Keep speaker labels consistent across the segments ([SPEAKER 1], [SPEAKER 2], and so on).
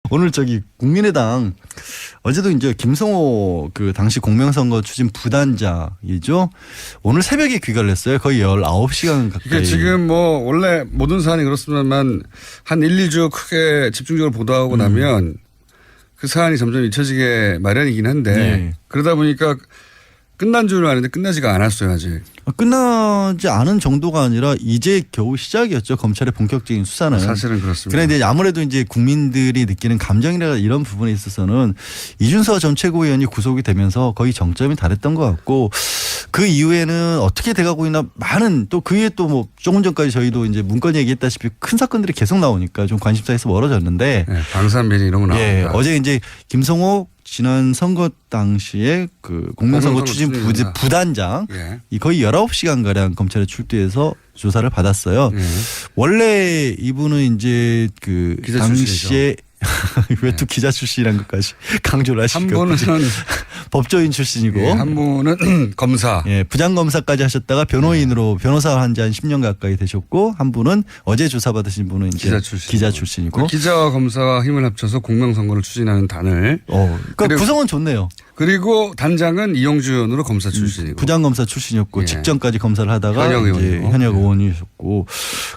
[SPEAKER 1] 오늘 저기 국민의당 어제도 이제 김성호 그 당시 공명선거 추진 부단장이죠. 오늘 새벽에 귀가를 했어요. 거의 19시간 가까이.
[SPEAKER 2] 이게 지금 뭐 원래 모든 사안이 그렇습니다만 한 1, 2주 크게 집중적으로 보도하고 나면 그 사안이 점점 잊혀지게 마련이긴 한데
[SPEAKER 1] 네.
[SPEAKER 2] 그러다 보니까 끝난 줄 아는데 끝나지가 않았어요 아직.
[SPEAKER 1] 끝나지 않은 정도가 아니라 이제 겨우 시작이었죠. 검찰의 본격적인 수사는.
[SPEAKER 2] 사실은 그렇습니다.
[SPEAKER 1] 그런데 아무래도 이제 국민들이 느끼는 감정이나 이런 부분에 있어서는 이준서 전 최고위원이 구속이 되면서 거의 정점이 달했던 것 같고 그 이후에는 어떻게 돼가고 있나 많은 또 그 이후에 또 뭐 조금 전까지 저희도 이제 문건 얘기했다시피 큰 사건들이 계속 나오니까 좀 관심사에서 멀어졌는데.
[SPEAKER 2] 네, 방산비리 이런 거 나옵니다.
[SPEAKER 1] 예, 어제 이제 김성호 지난 선거 당시에 그 공명선거 추진 부단장
[SPEAKER 2] 예.
[SPEAKER 1] 이 거의 19시간 가량 검찰에 출두해서 조사를 받았어요.
[SPEAKER 2] 예.
[SPEAKER 1] 원래 이분은 이제 그
[SPEAKER 2] 기자
[SPEAKER 1] 당시에 왜 또 기자 출신이란 것까지 강조를
[SPEAKER 2] 한
[SPEAKER 1] 하시고
[SPEAKER 2] 분은
[SPEAKER 1] 법조인 출신이고
[SPEAKER 2] 예, 한 분은 검사.
[SPEAKER 1] 예, 부장검사까지 하셨다가 변호인으로 변호사 한 지 한 10년 가까이 되셨고 한 분은 어제 조사받으신 분은 이제 기자 출신이고
[SPEAKER 2] 기자와 검사와 힘을 합쳐서 공명선거를 추진하는 단을.
[SPEAKER 1] 그러니까 구성은 좋네요.
[SPEAKER 2] 그리고 단장은 이용주 의원으로 검사 출신이고.
[SPEAKER 1] 부장검사 출신이었고
[SPEAKER 2] 예.
[SPEAKER 1] 직전까지 검사를 하다가
[SPEAKER 2] 현역
[SPEAKER 1] 이제
[SPEAKER 2] 의원이고.
[SPEAKER 1] 현역 의원이셨고.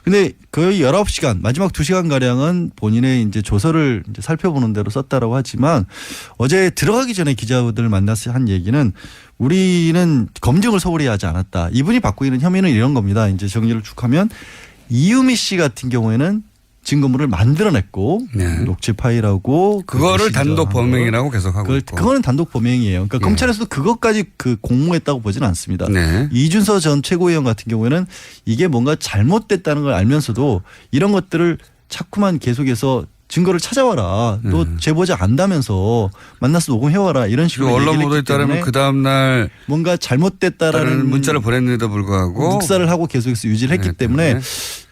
[SPEAKER 1] 근데 거의 19시간 마지막 2시간 가량은 본인의 이제 조서를 이제 살펴보는 대로 썼다라고 하지만 어제 들어가기 전에 기자들을 만나서 한 얘기는 우리는 검증을 소홀히 하지 않았다. 이분이 받고 있는 혐의는 이런 겁니다. 이제 정리를 쭉 하면 이유미 씨 같은 경우에는 증거물을 만들어냈고
[SPEAKER 2] 네.
[SPEAKER 1] 녹취 파일하고
[SPEAKER 2] 그거를 단독 범행이라고 계속 하고 있고.
[SPEAKER 1] 그거는 단독 범행이에요. 그러니까
[SPEAKER 2] 네.
[SPEAKER 1] 검찰에서도 그것까지 그 공모했다고 보지는 않습니다.
[SPEAKER 2] 네.
[SPEAKER 1] 이준서 전 최고위원 같은 경우에는 이게 뭔가 잘못됐다는 걸 알면서도 이런 것들을 자꾸만 계속해서 증거를 찾아와라. 또 제보자 안다면서 만나서 녹음해와라. 이런 식으로
[SPEAKER 2] 언론
[SPEAKER 1] 얘기를
[SPEAKER 2] 보도에
[SPEAKER 1] 했기 때문에
[SPEAKER 2] 따르면 그 다음날
[SPEAKER 1] 뭔가 잘못됐다라는
[SPEAKER 2] 문자를 보냈는데도 불구하고
[SPEAKER 1] 묵살을 하고 계속해서 유지를 했기
[SPEAKER 2] 네,
[SPEAKER 1] 때문에
[SPEAKER 2] 네.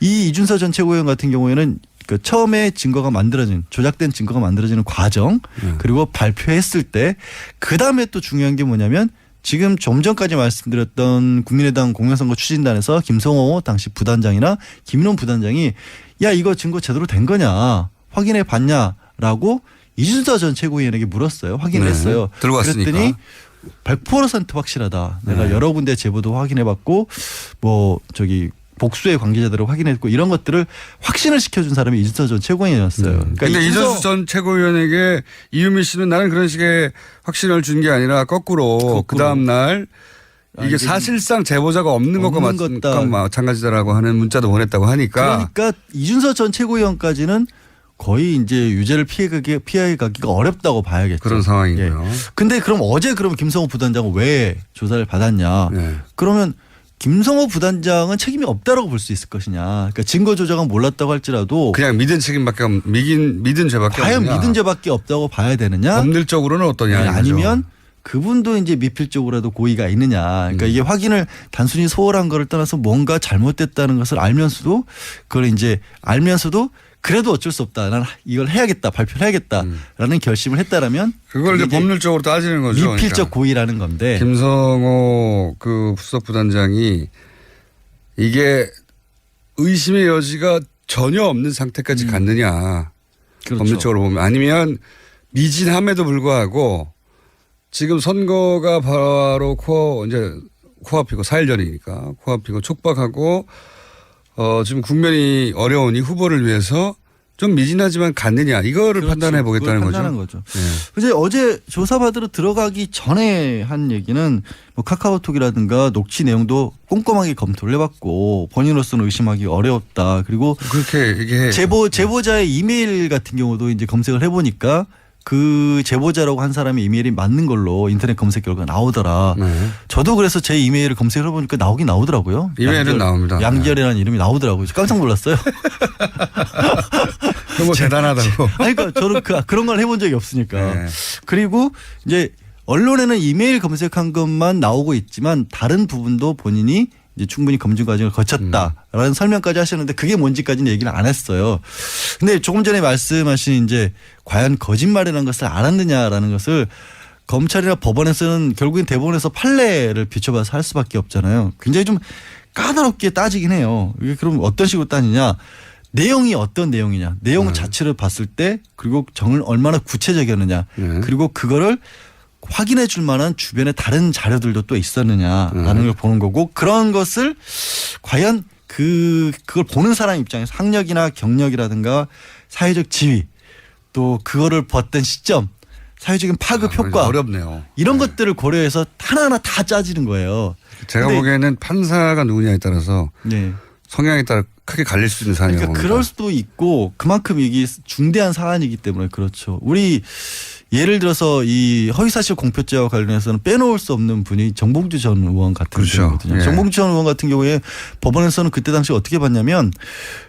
[SPEAKER 1] 이 이준서 전 최고위원 같은 경우에는 그 처음에 증거가 만들어진 조작된 증거가 만들어지는 과정 그리고 발표했을 때 그다음에 또 중요한 게 뭐냐면 지금 좀 전까지 말씀드렸던 국민의당 공명선거 추진단에서 김성호 당시 부단장이나 김인원 부단장이 야 이거 증거 제대로 된 거냐 확인해 봤냐라고 이준서 전 최고위원에게 물었어요. 확인을
[SPEAKER 2] 네.
[SPEAKER 1] 했어요.
[SPEAKER 2] 들고 왔으니까.
[SPEAKER 1] 그랬더니 100% 확실하다. 내가
[SPEAKER 2] 네.
[SPEAKER 1] 여러 군데 제보도 확인해 봤고 뭐 저기 복수의 관계자들을 확인했고 이런 것들을 확신을 시켜준 사람이 이준서 전 최고위원이었어요. 그러니까
[SPEAKER 2] 근데 이준수 전 최고위원에게 이유미 씨는 나는 그런 식의 확신을 준 게 아니라 거꾸로 그 다음 날 이게 사실상 제보자가 없는 것과 마찬가지다라고 하는 문자도 보냈다고 하니까.
[SPEAKER 1] 그러니까 이준서 전 최고위원까지는 거의 이제 유죄를 피해가기가 어렵다고 봐야겠죠.
[SPEAKER 2] 그런 상황이고요.
[SPEAKER 1] 근데 그럼 어제 그럼 김성호 부단장은 왜 조사를 받았냐.
[SPEAKER 2] 네.
[SPEAKER 1] 그러면 김성호 부단장은 책임이 없다라고 볼 수 있을 것이냐. 그러니까 증거 조작은 몰랐다고 할지라도
[SPEAKER 2] 그냥 믿은 책임밖에 믿은 죄밖에
[SPEAKER 1] 과연
[SPEAKER 2] 없느냐.
[SPEAKER 1] 믿은 죄밖에 없다고 봐야 되느냐.
[SPEAKER 2] 법률적으로는 어떠냐.
[SPEAKER 1] 아니면 그분도 이제 미필적으로라도 고의가 있느냐. 그러니까 이게 확인을 단순히 소홀한 거를 떠나서 뭔가 잘못됐다는 것을 알면서도 그걸 이제 알면서도 그래도 어쩔 수 없다. 난 이걸 해야겠다. 발표를 해야겠다라는 결심을 했다라면
[SPEAKER 2] 그걸 이제 법률적으로 따지는 거죠.
[SPEAKER 1] 미필적
[SPEAKER 2] 그러니까.
[SPEAKER 1] 고의라는 건데.
[SPEAKER 2] 김성호 그 수석 부단장이 이게 의심의 여지가 전혀 없는 상태까지 갔느냐.
[SPEAKER 1] 그렇죠.
[SPEAKER 2] 법률적으로 보면 아니면 미진함에도 불구하고 지금 선거가 바로 코앞이고 4일 전이니까 코앞이고 촉박하고 지금 국면이 어려우니 후보를 위해서 좀 미진하지만 갔느냐 이거를
[SPEAKER 1] 그렇죠.
[SPEAKER 2] 판단해 보겠다는
[SPEAKER 1] 판단한
[SPEAKER 2] 거죠.
[SPEAKER 1] 거죠. 이제 어제 조사받으러 들어가기 전에 한 얘기는 뭐 카카오톡이라든가 녹취 내용도 꼼꼼하게 검토를 해봤고 본인으로서는 의심하기 어렵다. 그리고
[SPEAKER 2] 그렇게 얘기해.
[SPEAKER 1] 제보자의 이메일 같은 경우도 이제 검색을 해보니까 그 제보자라고 한 사람의 이메일이 맞는 걸로 인터넷 검색 결과가 나오더라. 저도 그래서 제 이메일을 검색을 해보니까 나오긴 나오더라고요.
[SPEAKER 2] 이메일은 나옵니다.
[SPEAKER 1] 양지열이라는 이름이 나오더라고요. 깜짝 놀랐어요.
[SPEAKER 2] 그거 대단하다고.
[SPEAKER 1] 아니, 그러니까 저는 그런 걸 해본 적이 없으니까.
[SPEAKER 2] 네.
[SPEAKER 1] 그리고 이제 언론에는 이메일 검색한 것만 나오고 있지만 다른 부분도 본인이 이제 충분히 검증 과정을 거쳤다라는 설명까지 하셨는데 그게 뭔지까지는 얘기를 안 했어요. 근데 조금 전에 말씀하신 이제 과연 거짓말이라는 것을 알았느냐라는 것을 검찰이나 법원에서는 결국엔 대법원에서 판례를 비춰봐서 할 수밖에 없잖아요. 굉장히 좀 까다롭게 따지긴 해요. 이게 그럼 어떤 식으로 따지냐. 내용이 어떤 내용이냐, 내용 자체를 봤을 때 그리고 정을 얼마나 구체적이었느냐, 그리고 그거를 확인해 줄 만한 주변에 다른 자료들도 또 있었느냐라는 걸 보는 거고, 그런 것을 과연 그걸 보는 사람 입장에서 학력이나 경력이라든가 사회적 지위, 또 그거를 봤던 시점, 사회적인 파급 효과,
[SPEAKER 2] 어렵네요.
[SPEAKER 1] 이런 것들을 고려해서 하나하나 다 짜지는 거예요.
[SPEAKER 2] 제가 보기에는 판사가 누구냐에 따라서
[SPEAKER 1] 네.
[SPEAKER 2] 성향에 따라 크게 갈릴 수 있는 사안이라고
[SPEAKER 1] 그러니까
[SPEAKER 2] 봅니다.
[SPEAKER 1] 그럴 수도 있고, 그만큼 이게 중대한 사안이기 때문에 그렇죠. 우리 예를 들어서 이 허위사실 공표죄와 관련해서는 빼놓을 수 없는 분이 정봉주 전 의원 같은
[SPEAKER 2] 그렇죠.
[SPEAKER 1] 경우거든요.
[SPEAKER 2] 예.
[SPEAKER 1] 정봉주 전 의원 같은 경우에 법원에서는 그때 당시 어떻게 봤냐면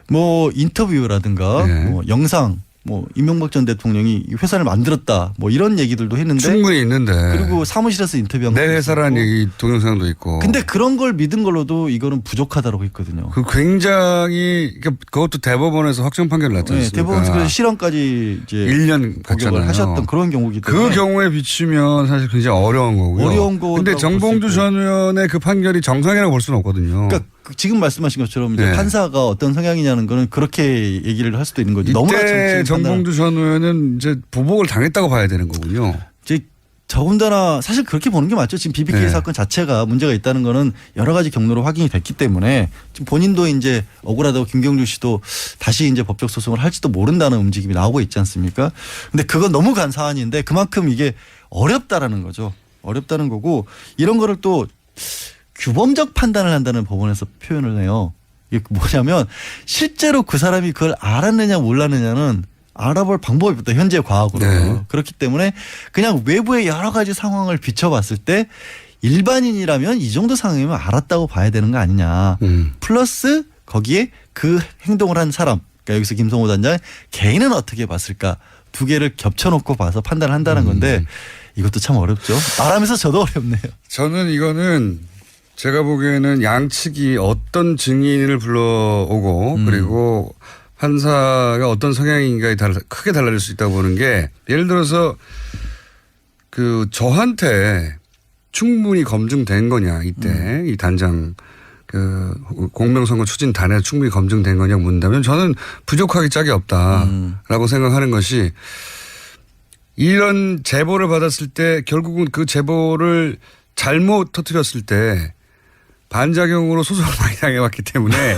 [SPEAKER 1] 뭐 인터뷰라든가
[SPEAKER 2] 예.
[SPEAKER 1] 뭐 영상, 뭐 이명박 전 대통령이 회사를 만들었다, 뭐 이런 얘기들도 했는데,
[SPEAKER 2] 충분히 있는데.
[SPEAKER 1] 그리고 사무실에서 인터뷰한
[SPEAKER 2] 내
[SPEAKER 1] 것도
[SPEAKER 2] 회사라는
[SPEAKER 1] 있었고.
[SPEAKER 2] 얘기 동영상도 있고.
[SPEAKER 1] 근데 그런 걸 믿은 걸로도 이거는 부족하다고 했거든요.
[SPEAKER 2] 그 굉장히 그것도 대법원에서 확정 판결을 났지
[SPEAKER 1] 네,
[SPEAKER 2] 않습니까?
[SPEAKER 1] 대법원에서 그래서 실형까지 이제
[SPEAKER 2] 1년
[SPEAKER 1] 복역을
[SPEAKER 2] 갔잖아요.
[SPEAKER 1] 하셨던 그런 경우이기 때문에
[SPEAKER 2] 그 경우에 비추면 사실 굉장히 어려운 거고요.
[SPEAKER 1] 어려운 거라고
[SPEAKER 2] 근데 정봉주
[SPEAKER 1] 볼수
[SPEAKER 2] 전 의원의 그 판결이 정상이라고 볼 수는 없거든요.
[SPEAKER 1] 그러니까 지금 말씀하신 것처럼 이제
[SPEAKER 2] 네.
[SPEAKER 1] 판사가 어떤 성향이냐는 거는 그렇게 얘기를 할 수도 있는 거죠. 너무나
[SPEAKER 2] 이때
[SPEAKER 1] 정치인
[SPEAKER 2] 정봉주 전 의원은 이제 보복을 당했다고 봐야 되는 거군요.
[SPEAKER 1] 이제 더군다나 사실 그렇게 보는 게 맞죠. 지금 BBK
[SPEAKER 2] 네.
[SPEAKER 1] 사건 자체가 문제가 있다는 거는 여러 가지 경로로 확인이 됐기 때문에 지금 본인도 이제 억울하다고 김경준 씨도 다시 이제 법적 소송을 할지도 모른다는 움직임이 나오고 있지 않습니까? 근데 그건 너무 간 사안인데 그만큼 이게 어렵다라는 거죠. 어렵다는 거고, 이런 거를 또 규범적 판단을 한다는 법원에서 표현을 해요. 이게 뭐냐면 실제로 그 사람이 그걸 알았느냐 몰랐느냐는 알아볼 방법이 없다, 현재 과학으로.
[SPEAKER 2] 네.
[SPEAKER 1] 그렇기 때문에 그냥 외부의 여러 가지 상황을 비춰봤을 때 일반인이라면 이 정도 상황이면 알았다고 봐야 되는 거 아니냐. 플러스 거기에 그 행동을 한 사람, 그러니까 여기서 김성호 단장 개인은 어떻게 봤을까, 두 개를 겹쳐놓고 봐서 판단을 한다는 건데 이것도 참 어렵죠. 말하면서 저도 어렵네요.
[SPEAKER 2] 저는 이거는 제가 보기에는 양측이 어떤 증인을 불러오고 그리고 판사가 어떤 성향인가에 크게 달라질 수 있다고 보는 게, 예를 들어서 그 저한테 충분히 검증된 거냐 이때 이 단장 그 공명선거 추진단에 충분히 검증된 거냐 묻는다면 저는 부족하기 짝이 없다라고 생각하는 것이, 이런 제보를 받았을 때 결국은 그 제보를 잘못 터뜨렸을 때 반작용으로 소송을 많이 당해왔기 때문에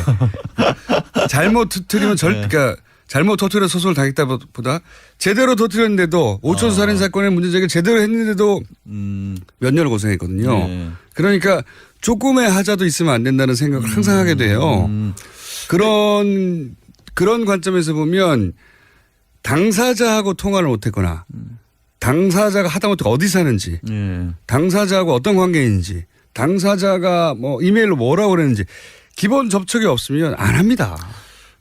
[SPEAKER 2] 잘못 터뜨리면 그러니까 잘못 터뜨려 소송을 당했다보다 제대로 터뜨렸는데도 5천 살인 사건의 문제제기를 제대로 했는데도 몇 년을 고생했거든요.
[SPEAKER 1] 네.
[SPEAKER 2] 그러니까 조금의 하자도 있으면 안 된다는 생각을 항상 하게 돼요. 그런 관점에서 보면 당사자하고 통화를 못했거나 당사자가 하다못해 어디 사는지,
[SPEAKER 1] 예.
[SPEAKER 2] 당사자하고 어떤 관계인지, 당사자가 뭐 이메일로 뭐라고 그랬는지 기본 접촉이 없으면 안 합니다.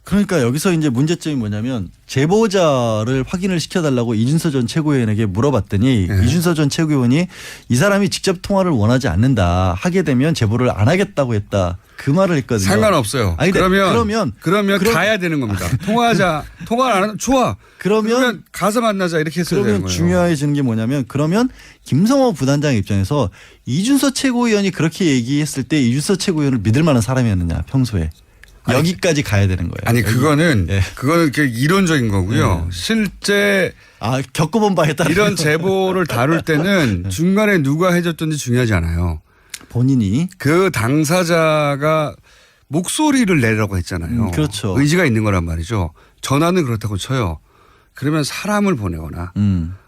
[SPEAKER 1] 그러니까 여기서 이제 문제점이 뭐냐면, 제보자를 확인을 시켜달라고 이준서 전 최고위원에게 물어봤더니 이준서 전 최고위원이 이 사람이 직접 통화를 원하지 않는다, 하게 되면 제보를 안 하겠다고 했다, 그 말을 했거든요.
[SPEAKER 2] 상관없어요.
[SPEAKER 1] 아니,
[SPEAKER 2] 그러면 가야 되는 겁니다. 통화를 안 하면 좋아. 그러면 가서 만나자 이렇게 했어야 되는
[SPEAKER 1] 그러면
[SPEAKER 2] 거예요.
[SPEAKER 1] 중요해지는 게 뭐냐면, 그러면 김성호 부단장 입장에서 이준서 최고위원이 그렇게 얘기했을 때 이준서 최고위원을 믿을 만한 사람이었느냐 평소에. 여기까지 가야 되는 거예요.
[SPEAKER 2] 아니 그거는
[SPEAKER 1] 예.
[SPEAKER 2] 이론적인 거고요. 실제
[SPEAKER 1] 겪어본 바에 따라
[SPEAKER 2] 이런 제보를 다룰 때는 중간에 누가 해줬든지 중요하지 않아요.
[SPEAKER 1] 본인이
[SPEAKER 2] 그 당사자가 목소리를 내라고 했잖아요.
[SPEAKER 1] 그렇죠.
[SPEAKER 2] 의지가 있는 거란 말이죠. 전화는 그렇다고 쳐요. 그러면 사람을 보내거나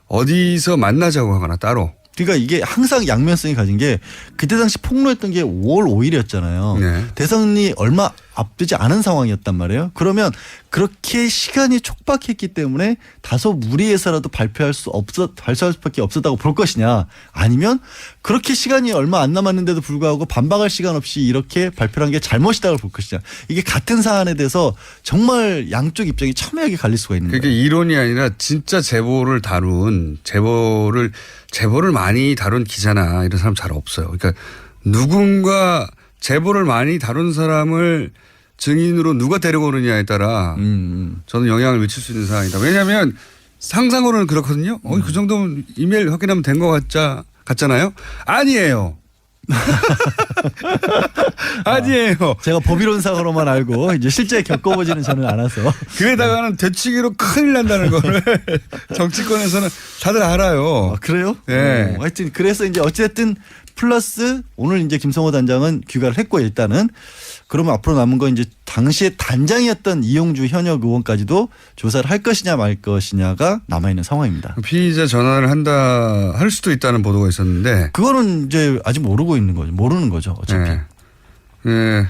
[SPEAKER 2] 어디서 만나자고 하거나 따로.
[SPEAKER 1] 그러니까 이게 항상 양면성이 가진 게, 그때 당시 폭로했던 게 5월 5일이었잖아요.
[SPEAKER 2] 네.
[SPEAKER 1] 대선이 얼마 앞두지 않은 상황이었단 말이에요. 그러면 그렇게 시간이 촉박했기 때문에 다소 무리해서라도 발표할 수밖에 없었다고 볼 것이냐, 아니면 그렇게 시간이 얼마 안 남았는데도 불구하고 반박할 시간 없이 이렇게 발표한 게 잘못이다고 볼 것이냐. 이게 같은 사안에 대해서 정말 양쪽 입장이 첨예하게 갈릴 수가 있는
[SPEAKER 2] 그게
[SPEAKER 1] 거예요.
[SPEAKER 2] 이론이 아니라 진짜 제보를 많이 다룬 기자나 이런 사람 잘 없어요. 그러니까 누군가 제보를 많이 다룬 사람을 증인으로 누가 데려오느냐에 따라 저는 영향을 미칠 수 있는 사안이다. 왜냐하면 상상으로는 그렇거든요. 그 정도면 이메일 확인하면 된 것 같잖아요. 아니에요. 아니에요.
[SPEAKER 1] 제가 법이론상으로만 알고 이제 실제 겪어보지는 저는 않아서.
[SPEAKER 2] 그에다가는 되치기로 큰일 난다는 거를 정치권에서는 다들 알아요.
[SPEAKER 1] 아, 그래요?
[SPEAKER 2] 네.
[SPEAKER 1] 하여튼 그래서 이제 어쨌든 플러스 오늘 이제 김성호 단장은 귀가를 했고 일단은 그러면 앞으로 남은 건 이제 당시에 단장이었던 이용주 현역 의원까지도 조사를 할 것이냐 말 것이냐가 남아있는 상황입니다.
[SPEAKER 2] 피의자 전환을 할 수도 있다는 보도가 있었는데.
[SPEAKER 1] 그거는 이제 아직 모르는 거죠. 어차피.
[SPEAKER 2] 네. 네.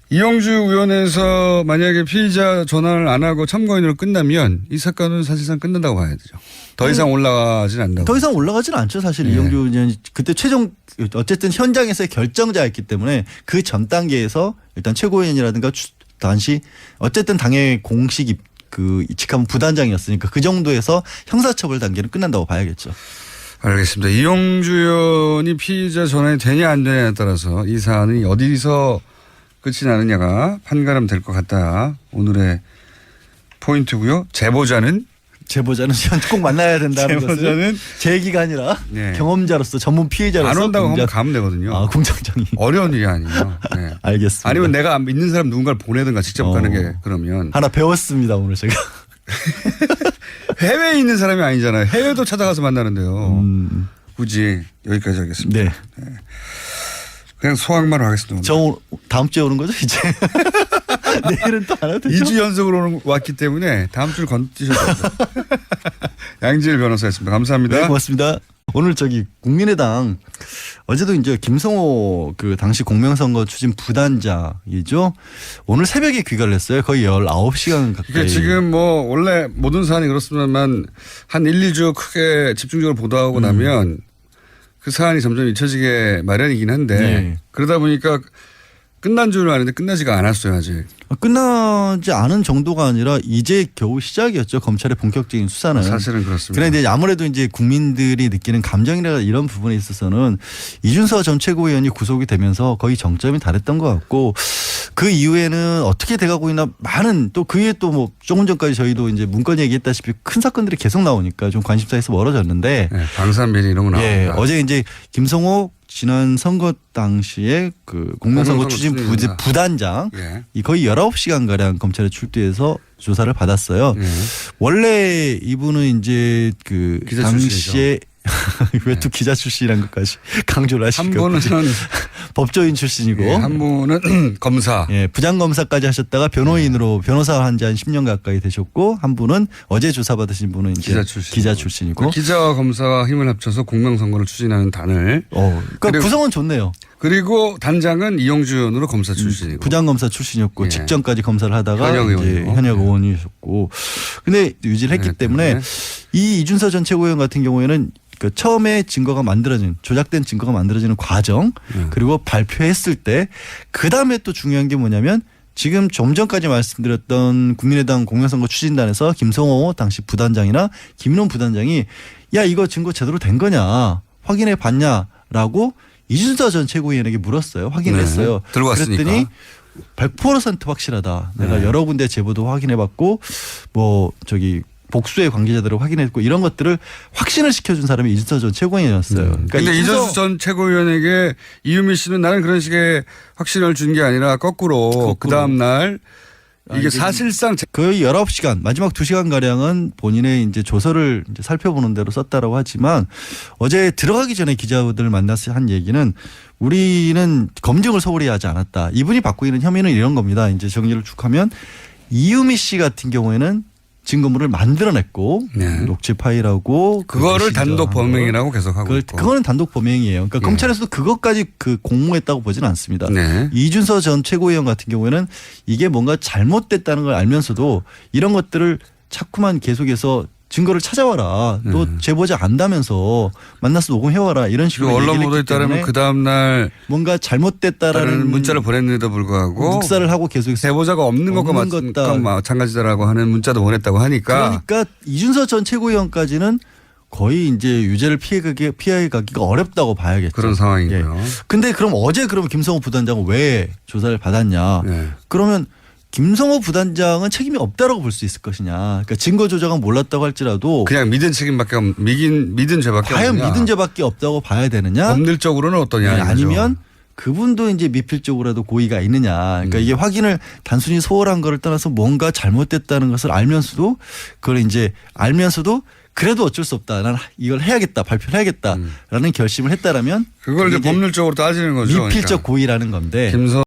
[SPEAKER 2] 이용주 의원에서 만약에 피의자 전환을 안 하고 참고인으로 끝나면 이 사건은 사실상 끝난다고 봐야 되죠. 더 이상 올라가진 않는다고.
[SPEAKER 1] 더 이상 올라가지는 않죠. 사실 이용주 의원이 그때 최종 어쨌든 현장에서의 결정자였기 때문에 그 전 단계에서 일단 최고위원이라든가 당시 어쨌든 당의 공식 직함 부단장이었으니까 그 정도에서 형사처벌 단계는 끝난다고 봐야겠죠.
[SPEAKER 2] 알겠습니다. 이용주 의원이 피의자 전환이 되냐 안 되냐에 따라서 이 사안이 어디서 끝이 나느냐가 판가름 될 것 같다. 오늘의 포인트고요. 제보자는
[SPEAKER 1] 꼭 만나야 된다는
[SPEAKER 2] 제보자는
[SPEAKER 1] 것은 제 얘기가 아니라
[SPEAKER 2] 네.
[SPEAKER 1] 경험자로서 전문 피해자로서
[SPEAKER 2] 안 온다고 하면 가면 되거든요.
[SPEAKER 1] 아, 공장장이.
[SPEAKER 2] 어려운 일이 아니에요. 네.
[SPEAKER 1] 알겠습니다.
[SPEAKER 2] 아니면 내가 믿는 사람 누군가를 보내든가 직접 가는 게 그러면.
[SPEAKER 1] 하나 배웠습니다 오늘 제가.
[SPEAKER 2] 해외에 있는 사람이 아니잖아요. 해외도 찾아가서 만나는데요. 굳이 여기까지 하겠습니다.
[SPEAKER 1] 네.
[SPEAKER 2] 그냥 소확만 하겠습니다.
[SPEAKER 1] 저 다음 주에 오는 거죠 이제. 내일은 또 안 와도 되죠.
[SPEAKER 2] 2주 연속으로 왔기 때문에 다음 주를 건드셔도 돼요. 양지일 변호사였습니다. 감사합니다.
[SPEAKER 1] 네, 고맙습니다. 오늘 국민의당 어제도 이제 김성호 당시 공명선거 추진 부단장이죠. 오늘 새벽에 귀가를 했어요. 거의 19시간 가까이.
[SPEAKER 2] 지금 원래 모든 사안이 그렇습니다만 한 1, 2주 크게 집중적으로 보도하고 나면 그 사안이 점점 잊혀지게 마련이긴 한데
[SPEAKER 1] 네.
[SPEAKER 2] 그러다 보니까 끝난 줄 아는데 끝나지가 않았어요 아직.
[SPEAKER 1] 끝나지 않은 정도가 아니라 이제 겨우 시작이었죠. 검찰의 본격적인 수사는.
[SPEAKER 2] 사실은 그렇습니다.
[SPEAKER 1] 그런데 아무래도 이제 국민들이 느끼는 감정이나 이런 부분에 있어서는 이준서 전 최고위원이 구속이 되면서 거의 정점이 달했던 것 같고 그 이후에는 어떻게 돼가고 있나 많은 또 그에 또 조금 전까지 저희도 이제 문건 얘기했다시피 큰 사건들이 계속 나오니까 좀 관심사에서 멀어졌는데.
[SPEAKER 2] 네, 방산비리 이런 거 나옵니다.
[SPEAKER 1] 예, 어제 이제 김성호 지난 선거 당시에 공명선거 추진 부단장 거의 19시간가량 검찰에 출두해서 조사를 받았어요. 원래 이분은 이제 당시에 왜 또 기자 출신이란 것까지 강조를 하시고.
[SPEAKER 2] 한 분은
[SPEAKER 1] 법조인 출신이고.
[SPEAKER 2] 예, 한 분은 검사.
[SPEAKER 1] 예, 부장검사까지 하셨다가 변호인으로 변호사 한 지 한 10년 가까이 되셨고 한 분은 어제 조사받으신 분은 이제 기자 출신이고.
[SPEAKER 2] 기자와 검사가 힘을 합쳐서 공명선거를 추진하는 단을.
[SPEAKER 1] 그러니까 구성은 좋네요.
[SPEAKER 2] 그리고 단장은 이용주 의원으로 검사 출신이고.
[SPEAKER 1] 부장검사 출신이었고
[SPEAKER 2] 예.
[SPEAKER 1] 직전까지 검사를 하다가 현역 의원이셨고. 근데 유지를 했기 때문에 이 이준서 전 최고위원 같은 경우에는 처음에 증거가 만들어진 조작된 증거가 만들어지는 과정 그리고 발표했을 때 그다음에 또 중요한 게 뭐냐면 지금 좀 전까지 말씀드렸던 국민의당 공명선거 추진단에서 김성호 당시 부단장이나 김인원 부단장이 야 이거 증거 제대로 된 거냐 확인해 봤냐라고 이준서 전 최고위원에게 물었어요. 확인했어요.
[SPEAKER 2] 네. 들고 왔으니까.
[SPEAKER 1] 그랬더니 100% 확실하다. 내가 여러 군데 제보도 확인해 봤고 복수의 관계자들을 확인했고 이런 것들을 확신을 시켜준 사람이 이준서 전 최고위원이었어요.
[SPEAKER 2] 그러니까 이준서 전 최고위원에게 이유미 씨는 나는 그런 식의 확신을 준 게 아니라 거꾸로 그 다음 날 이게 사실상
[SPEAKER 1] 거의 19시간 마지막 2시간 가량은 본인의 이제 조서를 이제 살펴보는 대로 썼다라고 하지만 어제 들어가기 전에 기자들을 만나서 한 얘기는 우리는 검증을 소홀히 하지 않았다. 이분이 받고 있는 혐의는 이런 겁니다. 이제 정리를 쭉 하면 이유미 씨 같은 경우에는 증거물을 만들어냈고 녹취 파일하고
[SPEAKER 2] 그거를 단독 범행이라고 계속하고 있고.
[SPEAKER 1] 그거는 단독 범행이에요. 그러니까 검찰에서도 그것까지 공모했다고 보지는 않습니다. 이준서 전 최고위원 같은 경우에는 이게 뭔가 잘못됐다는 걸 알면서도 이런 것들을 자꾸만 계속해서 증거를 찾아와라. 또 제보자 안다면서 만나서 녹음해와라. 이런 식으로
[SPEAKER 2] 언론 보도에 따르면 그 다음 날
[SPEAKER 1] 뭔가 잘못됐다라는
[SPEAKER 2] 문자를 보냈는데도 불구하고
[SPEAKER 1] 묵살을 하고 계속
[SPEAKER 2] 제보자가 없는 것과 마찬가지다라고 하는 문자도 보냈다고 하니까.
[SPEAKER 1] 그러니까 이준서 전 최고위원까지는 거의 이제 유죄를 피해가기가 어렵다고 봐야겠죠.
[SPEAKER 2] 그런 상황이고요.
[SPEAKER 1] 근데 그럼 어제 김성호 부단장은 왜 조사를 받았냐. 그러면 김성호 부단장은 책임이 없다라고 볼 수 있을 것이냐. 그러니까 증거 조작은 몰랐다고 할지라도
[SPEAKER 2] 그냥 믿은 책임밖에 믿은 죄밖에
[SPEAKER 1] 과연
[SPEAKER 2] 없느냐.
[SPEAKER 1] 믿은 죄밖에 없다고 봐야 되느냐.
[SPEAKER 2] 법률적으로는 어떠냐.
[SPEAKER 1] 네, 아니면 그분도 이제 미필적으로라도 고의가 있느냐. 그러니까 이게 확인을 단순히 소홀한 거를 떠나서 뭔가 잘못됐다는 것을 알면서도 그걸 이제 알면서도 그래도 어쩔 수 없다. 난 이걸 해야겠다. 발표를 해야겠다라는 결심을 했다라면
[SPEAKER 2] 그걸 이제 법률적으로 따지는 거죠.
[SPEAKER 1] 미필적 고의라는 건데.
[SPEAKER 2] 김성